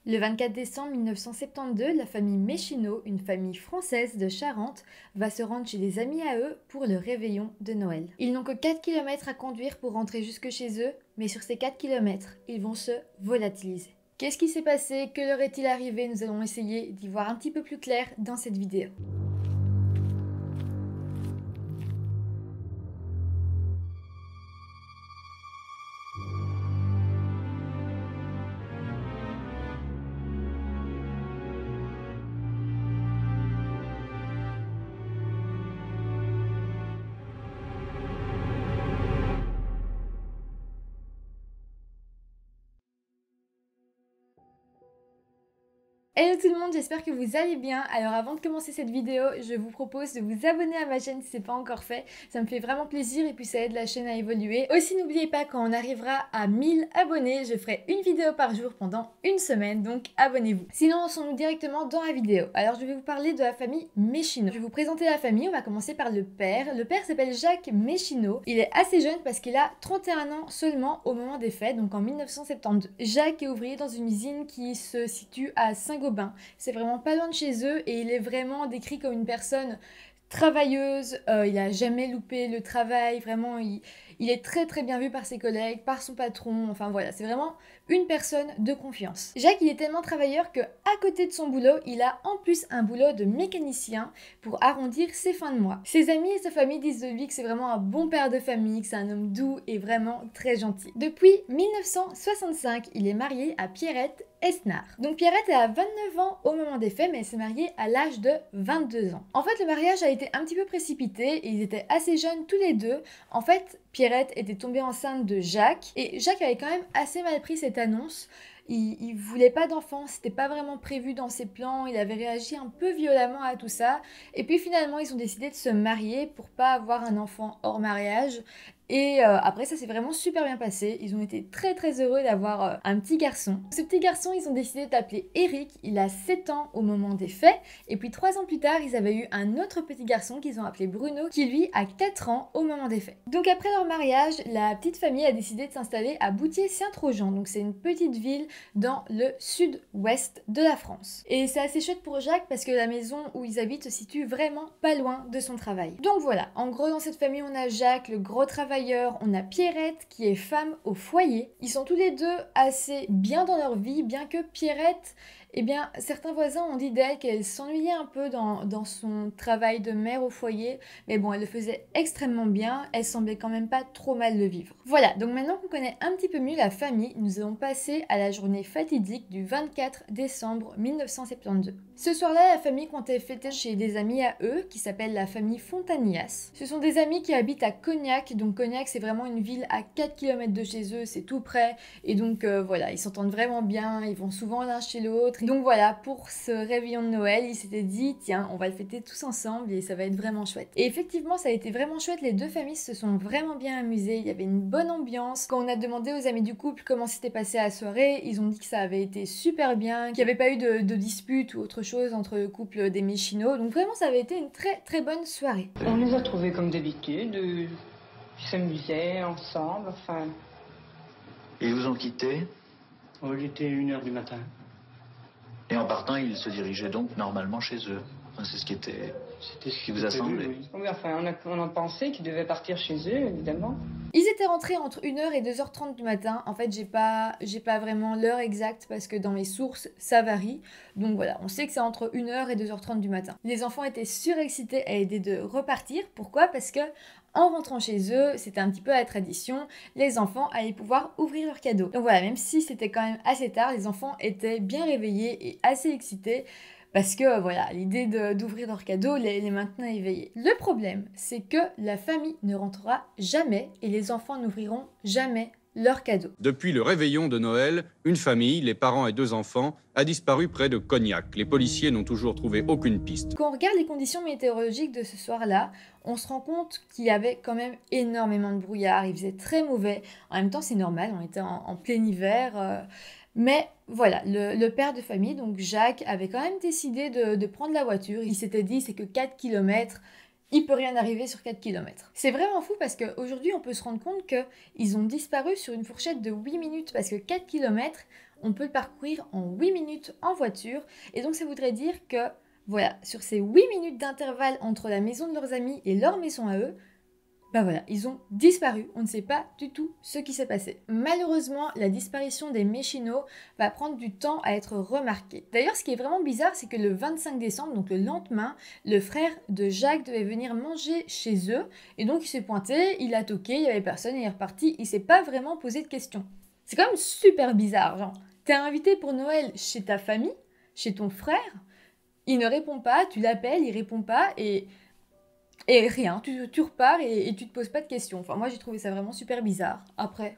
Le 24 décembre 1972, la famille Méchineau, une famille française de Charente, va se rendre chez des amis à eux pour le réveillon de Noël. Ils n'ont que 4 km à conduire pour rentrer jusque chez eux, mais sur ces 4 km, ils vont se volatiliser. Qu'est-ce qui s'est passé? Que leur est-il arrivé? Nous allons essayer d'y voir un petit peu plus clair dans cette vidéo. Hello tout le monde, j'espère que vous allez bien. Alors avant de commencer cette vidéo, je vous propose de vous abonner à ma chaîne si ce n'est pas encore fait. Ça me fait vraiment plaisir et puis ça aide la chaîne à évoluer. Aussi n'oubliez pas, quand on arrivera à 1000 abonnés, je ferai une vidéo par jour pendant une semaine, donc abonnez-vous. Sinon, lançons-nous directement dans la vidéo. Alors je vais vous parler de la famille Méchineau. Je vais vous présenter la famille, on va commencer par le père. Le père s'appelle Jacques Méchineau. Il est assez jeune parce qu'il a 31 ans seulement au moment des faits, donc en 1972. Jacques est ouvrier dans une usine qui se situe à Saint-Gobain. C'est vraiment pas loin de chez eux et il est vraiment décrit comme une personne travailleuse, il a jamais loupé le travail, vraiment il est très très bien vu par ses collègues, par son patron, enfin voilà, c'est vraiment une personne de confiance. Jacques, il est tellement travailleur que à côté de son boulot, il a en plus un boulot de mécanicien pour arrondir ses fins de mois. Ses amis et sa famille disent de lui que c'est vraiment un bon père de famille, que c'est un homme doux et vraiment très gentil. Depuis 1965, il est marié à Pierrette Esnard. Donc Pierrette est à 29 ans au moment des faits, mais elle s'est mariée à l'âge de 22 ans. En fait, le mariage a été un petit peu précipité et ils étaient assez jeunes tous les deux. En fait, Pierrette était tombée enceinte de Jacques et Jacques avait quand même assez mal pris cette annonce. Il voulait pas d'enfant, c'était pas vraiment prévu dans ses plans, il avait réagi un peu violemment à tout ça. Et puis finalement, ils ont décidé de se marier pour pas avoir un enfant hors mariage. Et après, ça s'est vraiment super bien passé. Ils ont été très très heureux d'avoir un petit garçon. Ce petit garçon, ils ont décidé d'appeler Eric. Il a 7 ans au moment des faits. Et puis 3 ans plus tard, ils avaient eu un autre petit garçon qu'ils ont appelé Bruno, qui lui a 4 ans au moment des faits. Donc après leur mariage, la petite famille a décidé de s'installer à Boutier-Saint-Trojan. Donc c'est une petite ville dans le sud-ouest de la France. Et c'est assez chouette pour Jacques parce que la maison où ils habitent se situe vraiment pas loin de son travail. Donc voilà, en gros dans cette famille, on a Jacques, le gros travailleur. On a Pierrette qui est femme au foyer. Ils sont tous les deux assez bien dans leur vie, bien que Pierrette, eh bien, certains voisins ont dit d'elle qu'elle s'ennuyait un peu dans son travail de mère au foyer, mais bon, elle le faisait extrêmement bien, elle semblait quand même pas trop mal le vivre. Voilà, donc maintenant qu'on connaît un petit peu mieux la famille, nous allons passer à la journée fatidique du 24 décembre 1972. Ce soir-là, la famille comptait fêter chez des amis à eux, qui s'appelle la famille Fontanillas. Ce sont des amis qui habitent à Cognac, donc Cognac c'est vraiment une ville à 4 km de chez eux, c'est tout près, et donc voilà, ils s'entendent vraiment bien, ils vont souvent l'un chez l'autre. Donc voilà, pour ce réveillon de Noël, ils s'étaient dit, tiens, on va le fêter tous ensemble et ça va être vraiment chouette. Et effectivement, ça a été vraiment chouette, les deux familles se sont vraiment bien amusées, il y avait une bonne ambiance. Quand on a demandé aux amis du couple comment s'était passé la soirée, ils ont dit que ça avait été super bien, qu'il n'y avait pas eu de dispute ou autre chose entre le couple des Méchineaux. Donc vraiment, ça avait été une très très bonne soirée. On les a trouvés comme d'habitude, ils s'amusaient ensemble, enfin... Ils vous ont quitté Oh, il était 1h du matin. et en partant, ils se dirigeaient donc normalement chez eux. Enfin, c'est ce qui C'était ce qui vous a semblé. oui. Oui, enfin, on a pensé qu'ils devaient partir chez eux, évidemment. Ils étaient rentrés entre 1h et 2h30 du matin. En fait, j'ai pas vraiment l'heure exacte parce que dans mes sources, ça varie. Donc voilà, on sait que c'est entre 1h et 2h30 du matin. Les enfants étaient surexcités à l'idée de repartir. Pourquoi? Parce que en rentrant chez eux, c'était un petit peu la tradition, les enfants allaient pouvoir ouvrir leurs cadeaux. Donc voilà, même si c'était quand même assez tard, les enfants étaient bien réveillés et assez excités. Parce que voilà, l'idée d'ouvrir leurs cadeaux les maintenait éveillés. Le problème, c'est que la famille ne rentrera jamais et les enfants n'ouvriront jamais leurs cadeaux. Depuis le réveillon de Noël, une famille, les parents et 2 enfants, a disparu près de Cognac. Les policiers n'ont toujours trouvé aucune piste. Quand on regarde les conditions météorologiques de ce soir-là, on se rend compte qu'il y avait quand même énormément de brouillard, il faisait très mauvais. En même temps, c'est normal, on était en plein hiver. Mais voilà, le père de famille, donc Jacques, avait quand même décidé de prendre la voiture. Il s'était dit, c'est que 4 km, il peut rien arriver sur 4 km. C'est vraiment fou parce qu'aujourd'hui, on peut se rendre compte qu'ils ont disparu sur une fourchette de 8 minutes. Parce que 4 km, on peut le parcourir en 8 minutes en voiture. Et donc ça voudrait dire que, voilà, sur ces 8 minutes d'intervalle entre la maison de leurs amis et leur maison à eux, ben voilà, ils ont disparu, on ne sait pas du tout ce qui s'est passé. Malheureusement, la disparition des Mechino va prendre du temps à être remarquée. D'ailleurs, ce qui est vraiment bizarre, c'est que le 25 décembre, donc le lendemain, le frère de Jacques devait venir manger chez eux, et donc il s'est pointé, il a toqué, il n'y avait personne, il est reparti, il s'est pas vraiment posé de questions. C'est quand même super bizarre, genre, t'es invité pour Noël chez ta famille, chez ton frère, il ne répond pas, tu l'appelles, il répond pas, et rien, tu repars et tu te poses pas de questions. Enfin, moi, j'ai trouvé ça vraiment super bizarre. Après,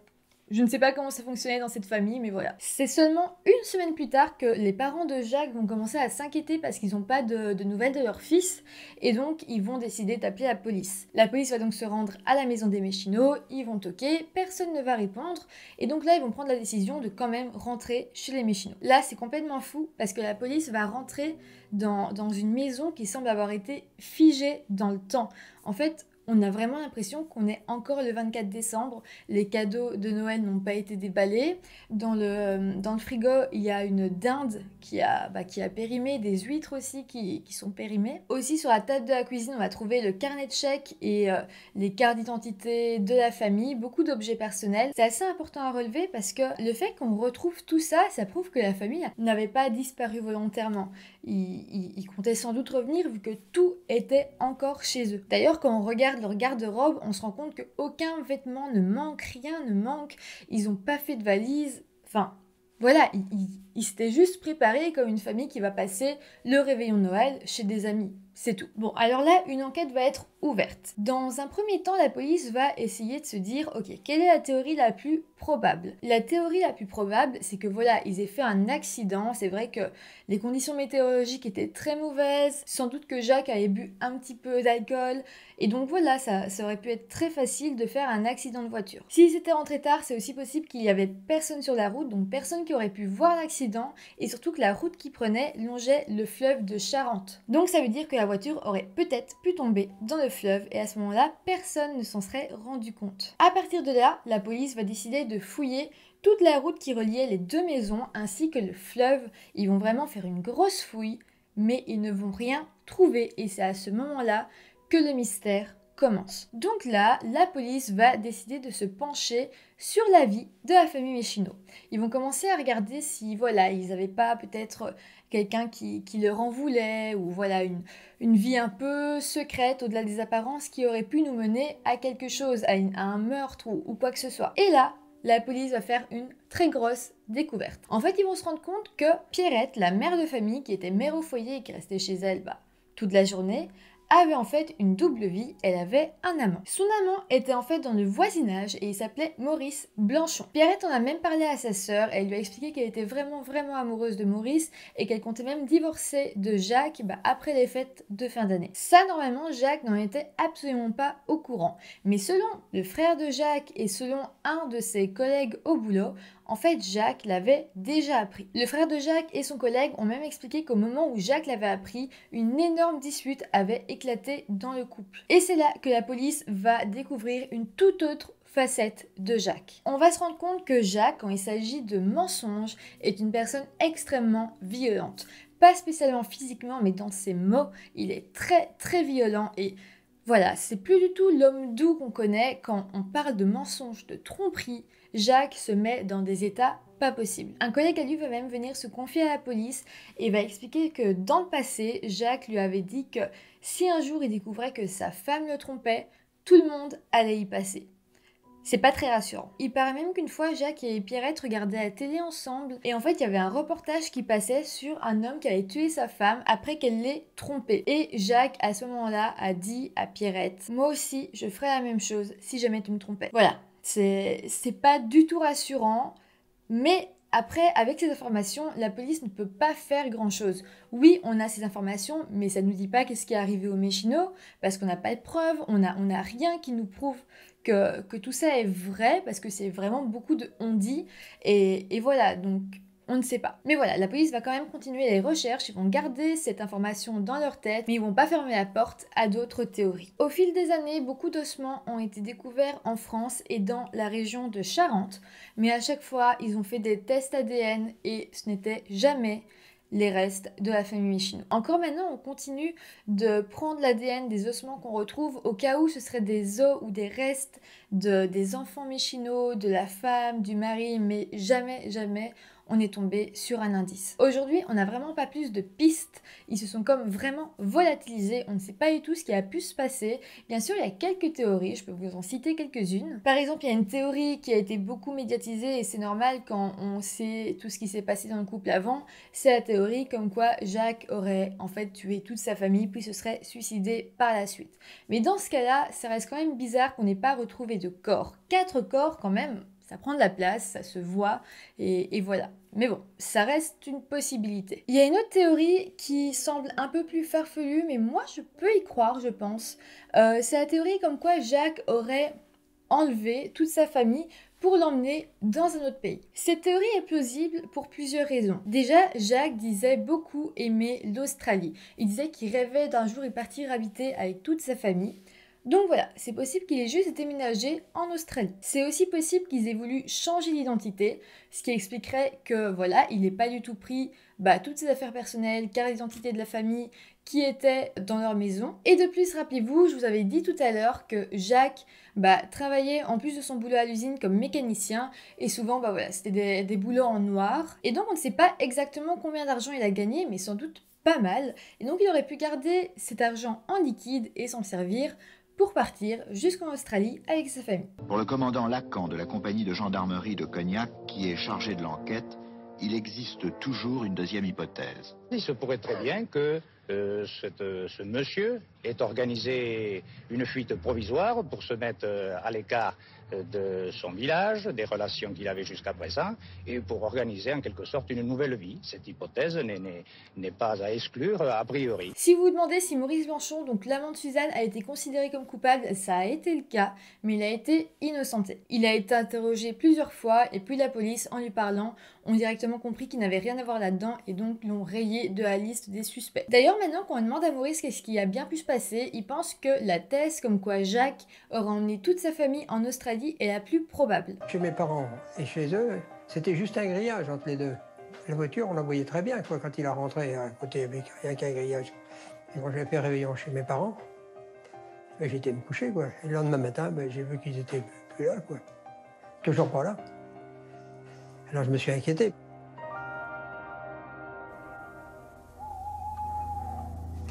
je ne sais pas comment ça fonctionnait dans cette famille, mais voilà. C'est seulement une semaine plus tard que les parents de Jacques vont commencer à s'inquiéter parce qu'ils n'ont pas de nouvelles de leur fils, et donc ils vont décider d'appeler la police. La police va donc se rendre à la maison des Mechino, ils vont toquer, personne ne va répondre, et donc là, ils vont prendre la décision de quand même rentrer chez les Mechino. Là, c'est complètement fou parce que la police va rentrer dans une maison qui semble avoir été figée dans le temps. En fait, on a vraiment l'impression qu'on est encore le 24 décembre, les cadeaux de Noël n'ont pas été déballés, dans le frigo il y a une dinde qui a périmé, des huîtres aussi qui sont périmées. Aussi sur la table de la cuisine on va trouver le carnet de chèques et les cartes d'identité de la famille, beaucoup d'objets personnels. C'est assez important à relever parce que le fait qu'on retrouve tout ça, ça prouve que la famille n'avait pas disparu volontairement. Ils comptaient sans doute revenir vu que tout était encore chez eux. D'ailleurs, quand on regarde leur garde-robe, on se rend compte qu'aucun vêtement ne manque, rien ne manque, ils n'ont pas fait de valise, enfin voilà, ils s'étaient juste préparés comme une famille qui va passer le réveillon de Noël chez des amis. C'est tout. Bon, alors là, une enquête va être ouverte. Dans un premier temps, la police va essayer de se dire, ok, quelle est la théorie la plus probable? La théorie la plus probable, c'est que voilà, ils aient fait un accident. C'est vrai que les conditions météorologiques étaient très mauvaises. Sans doute que Jacques avait bu un petit peu d'alcool. Et donc voilà, ça aurait pu être très facile de faire un accident de voiture. S'ils s'étaient rentrés tard, c'est aussi possible qu'il y avait personne sur la route, donc personne qui aurait pu voir l'accident, et surtout que la route qu'ils prenaient longeait le fleuve de Charente. Donc ça veut dire que la voiture aurait peut-être pu tomber dans le fleuve, et à ce moment-là, personne ne s'en serait rendu compte. À partir de là, la police va décider de fouiller toute la route qui reliait les deux maisons ainsi que le fleuve. Ils vont vraiment faire une grosse fouille, mais ils ne vont rien trouver, et c'est à ce moment-là que le mystère commence. Donc là, la police va décider de se pencher sur la vie de la famille Mechino. Ils vont commencer à regarder si, voilà, ils n'avaient pas peut-être quelqu'un qui leur en voulait, ou voilà, une vie un peu secrète, au-delà des apparences, qui aurait pu nous mener à quelque chose, à un meurtre ou quoi que ce soit. Et là, la police va faire une très grosse découverte. En fait, ils vont se rendre compte que Pierrette, la mère de famille, qui était mère au foyer et qui restait chez elle toute la journée, avait en fait une double vie, elle avait un amant. Son amant était en fait dans le voisinage et il s'appelait Maurice Blanchon. Pierrette en a même parlé à sa sœur, elle lui a expliqué qu'elle était vraiment amoureuse de Maurice et qu'elle comptait même divorcer de Jacques après les fêtes de fin d'année. Ça, normalement, Jacques n'en était absolument pas au courant. Mais selon le frère de Jacques et selon un de ses collègues au boulot, en fait, Jacques l'avait déjà appris. Le frère de Jacques et son collègue ont même expliqué qu'au moment où Jacques l'avait appris, une énorme dispute avait éclaté dans le couple. Et c'est là que la police va découvrir une toute autre facette de Jacques. On va se rendre compte que Jacques, quand il s'agit de mensonges, est une personne extrêmement violente. Pas spécialement physiquement, mais dans ses mots, il est très violent et voilà, c'est plus du tout l'homme doux qu'on connaît. Quand on parle de mensonges, de tromperie, Jacques se met dans des états pas possibles. Un collègue à lui va même venir se confier à la police et va expliquer que dans le passé, Jacques lui avait dit que si un jour il découvrait que sa femme le trompait, tout le monde allait y passer. C'est pas très rassurant. Il paraît même qu'une fois, Jacques et Pierrette regardaient la télé ensemble et en fait, il y avait un reportage qui passait sur un homme qui avait tué sa femme après qu'elle l'ait trompé. Et Jacques, à ce moment-là, a dit à Pierrette « Moi aussi, je ferais la même chose si jamais tu me trompais. » Voilà, c'est pas du tout rassurant, mais après, avec ces informations, la police ne peut pas faire grand-chose. Oui, on a ces informations, mais ça ne nous dit pas qu'est-ce qui est arrivé aux Mechino, parce qu'on n'a pas de preuves, on n'a rien qui nous prouve que tout ça est vrai, parce que c'est vraiment beaucoup de on-dit. Et voilà, donc On ne sait pas. Mais voilà, la police va quand même continuer les recherches, ils vont garder cette information dans leur tête, mais ils vont pas fermer la porte à d'autres théories. Au fil des années, beaucoup d'ossements ont été découverts en France et dans la région de Charente, mais à chaque fois, ils ont fait des tests ADN et ce n'était jamais les restes de la famille Méchineau. Encore maintenant, on continue de prendre l'ADN des ossements qu'on retrouve au cas où ce seraient des os ou des restes des enfants Méchineau, de la femme, du mari, mais jamais on est tombé sur un indice. Aujourd'hui, on n'a vraiment pas plus de pistes, ils se sont comme vraiment volatilisés, on ne sait pas du tout ce qui a pu se passer. Bien sûr, il y a quelques théories, je peux vous en citer quelques-unes. Par exemple, il y a une théorie qui a été beaucoup médiatisée et c'est normal quand on sait tout ce qui s'est passé dans le couple avant, c'est la théorie comme quoi Jacques aurait en fait tué toute sa famille puis se serait suicidé par la suite. Mais dans ce cas-là, ça reste quand même bizarre qu'on n'ait pas retrouvé de corps. 4 corps quand même, ça prend de la place, ça se voit, et voilà. Mais bon, ça reste une possibilité. Il y a une autre théorie qui semble un peu plus farfelue, mais moi je peux y croire, je pense. C'est la théorie comme quoi Jacques aurait enlevé toute sa famille pour l'emmener dans un autre pays. Cette théorie est plausible pour plusieurs raisons. Déjà, Jacques disait beaucoup aimer l'Australie. Il disait qu'il rêvait d'un jour y partir habiter avec toute sa famille. Donc voilà, c'est possible qu'il ait juste déménagé en Australie. C'est aussi possible qu'ils aient voulu changer d'identité, ce qui expliquerait que voilà, il n'ait pas du tout pris toutes ses affaires personnelles, carte d'identité de la famille qui étaient dans leur maison. Et de plus, rappelez-vous, je vous avais dit tout à l'heure que Jacques travaillait en plus de son boulot à l'usine comme mécanicien et souvent voilà, c'était des boulots en noir. Et donc on ne sait pas exactement combien d'argent il a gagné, mais sans doute pas mal. Et donc il aurait pu garder cet argent en liquide et s'en servir pour partir jusqu'en Australie avec sa famille. Pour le commandant Lacan de la compagnie de gendarmerie de Cognac, qui est chargé de l'enquête, il existe toujours une deuxième hypothèse. Il se pourrait très bien que ce monsieur ait organisé une fuite provisoire pour se mettre à l'écart de son village, des relations qu'il avait jusqu'à présent, et pour organiser en quelque sorte une nouvelle vie. Cette hypothèse n'est pas à exclure a priori. Si vous vous demandez si Maurice Blanchon, donc l'amant de Suzanne, a été considéré comme coupable, ça a été le cas, mais il a été innocenté. Il a été interrogé plusieurs fois et puis la police, en lui parlant, ont directement compris qu'il n'avait rien à voir là-dedans et donc l'ont rayé de la liste des suspects. D'ailleurs, maintenant, quand on demande à Maurice qu'est-ce qui a bien pu se passer, il pense que la thèse comme quoi Jacques aurait emmené toute sa famille en Australie est la plus probable. Chez mes parents et chez eux, c'était juste un grillage entre les deux. La voiture, on la voyait très bien quand il a rentré à côté avec rien qu'un grillage. Et moi, j'ai fait réveillon chez mes parents. J'étais me coucher, quoi. Et le lendemain matin, j'ai vu qu'ils étaient plus là, quoi. Toujours pas là. Alors je me suis inquiété.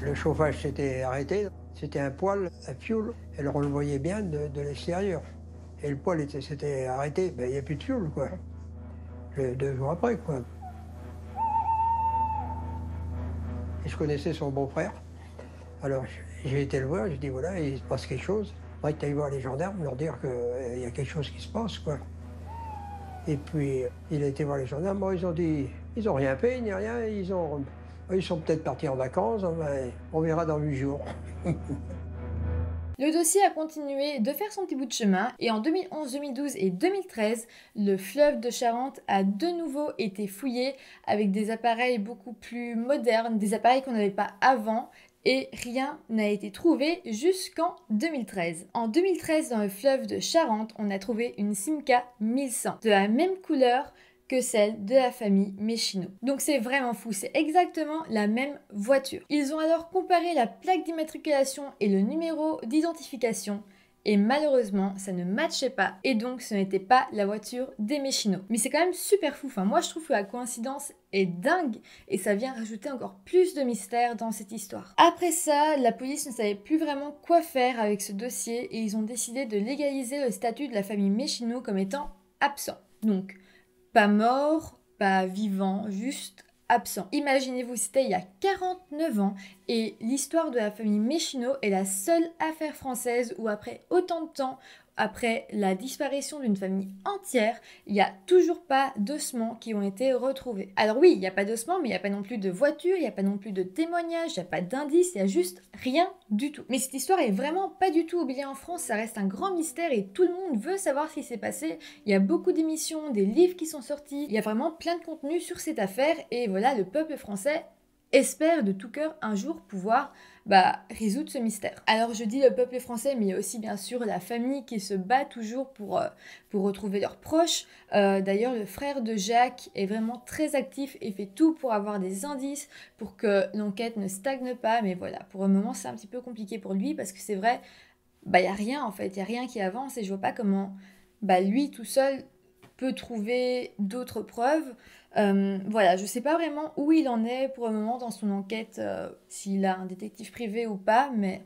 Le chauffage s'était arrêté. C'était un poêle à fioul. Alors on le voyait bien de l'extérieur. Et le poêle s'était arrêté. Il n'y a plus de fioul, quoi. 2 jours après, quoi. Et je connaissais son beau-frère. Alors j'ai été le voir, j'ai dit voilà, il se passe quelque chose. Après, tu ailles voir les gendarmes, leur dire qu'il y a quelque chose qui se passe, quoi. Et puis, il a été voir les gendarmes, bon, ils ont dit, ils n'ont rien fait, ni rien, ils sont peut-être partis en vacances, on verra dans 8 jours. Le dossier a continué de faire son petit bout de chemin et en 2011, 2012 et 2013, le fleuve de Charente a de nouveau été fouillé avec des appareils beaucoup plus modernes, des appareils qu'on n'avait pas avant. Et rien n'a été trouvé jusqu'en 2013. En 2013, dans le fleuve de Charente, on a trouvé une Simca 1100 de la même couleur que celle de la famille Méchineau. Donc c'est vraiment fou, c'est exactement la même voiture. Ils ont alors comparé la plaque d'immatriculation et le numéro d'identification et malheureusement ça ne matchait pas et donc ce n'était pas la voiture des Méchineau. Mais c'est quand même super fou, moi je trouve que la coïncidence est dingue et ça vient rajouter encore plus de mystère dans cette histoire. Après ça, la police ne savait plus vraiment quoi faire avec ce dossier et ils ont décidé de légaliser le statut de la famille Méchineau comme étant absent. Donc pas mort, pas vivant, juste absent. Imaginez-vous, c'était il y a 49 ans et l'histoire de la famille Méchineau est la seule affaire française où après autant de temps, après la disparition d'une famille entière, il n'y a toujours pas d'ossements qui ont été retrouvés. Alors oui, il n'y a pas d'ossements, mais il n'y a pas non plus de voiture, il n'y a pas non plus de témoignages, il n'y a pas d'indices, il n'y a juste rien du tout. Mais cette histoire est vraiment pas du tout oubliée en France, ça reste un grand mystère et tout le monde veut savoir ce qui s'est passé. Il y a beaucoup d'émissions, des livres qui sont sortis, il y a vraiment plein de contenu sur cette affaire et voilà, le peuple français espère de tout cœur un jour pouvoir résoudre ce mystère. Alors je dis le peuple français, mais il y a aussi bien sûr la famille qui se bat toujours pour retrouver leurs proches. D'ailleurs le frère de Jacques est vraiment très actif et fait tout pour avoir des indices, pour que l'enquête ne stagne pas, mais voilà, pour le moment c'est un petit peu compliqué pour lui parce que c'est vrai, il n'y a rien en fait, il n'y a rien qui avance et je vois pas comment lui tout seul peut trouver d'autres preuves. Voilà, je sais pas vraiment où il en est pour le moment dans son enquête, s'il a un détective privé ou pas, mais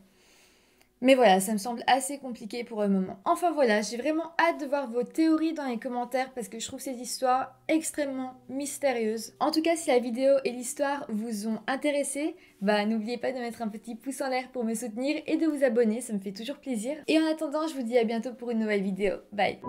voilà, ça me semble assez compliqué pour le moment. Enfin voilà, j'ai vraiment hâte de voir vos théories dans les commentaires parce que je trouve ces histoires extrêmement mystérieuses. En tout cas, si la vidéo et l'histoire vous ont intéressé, n'oubliez pas de mettre un petit pouce en l'air pour me soutenir et de vous abonner, ça me fait toujours plaisir. Et en attendant, je vous dis à bientôt pour une nouvelle vidéo. Bye!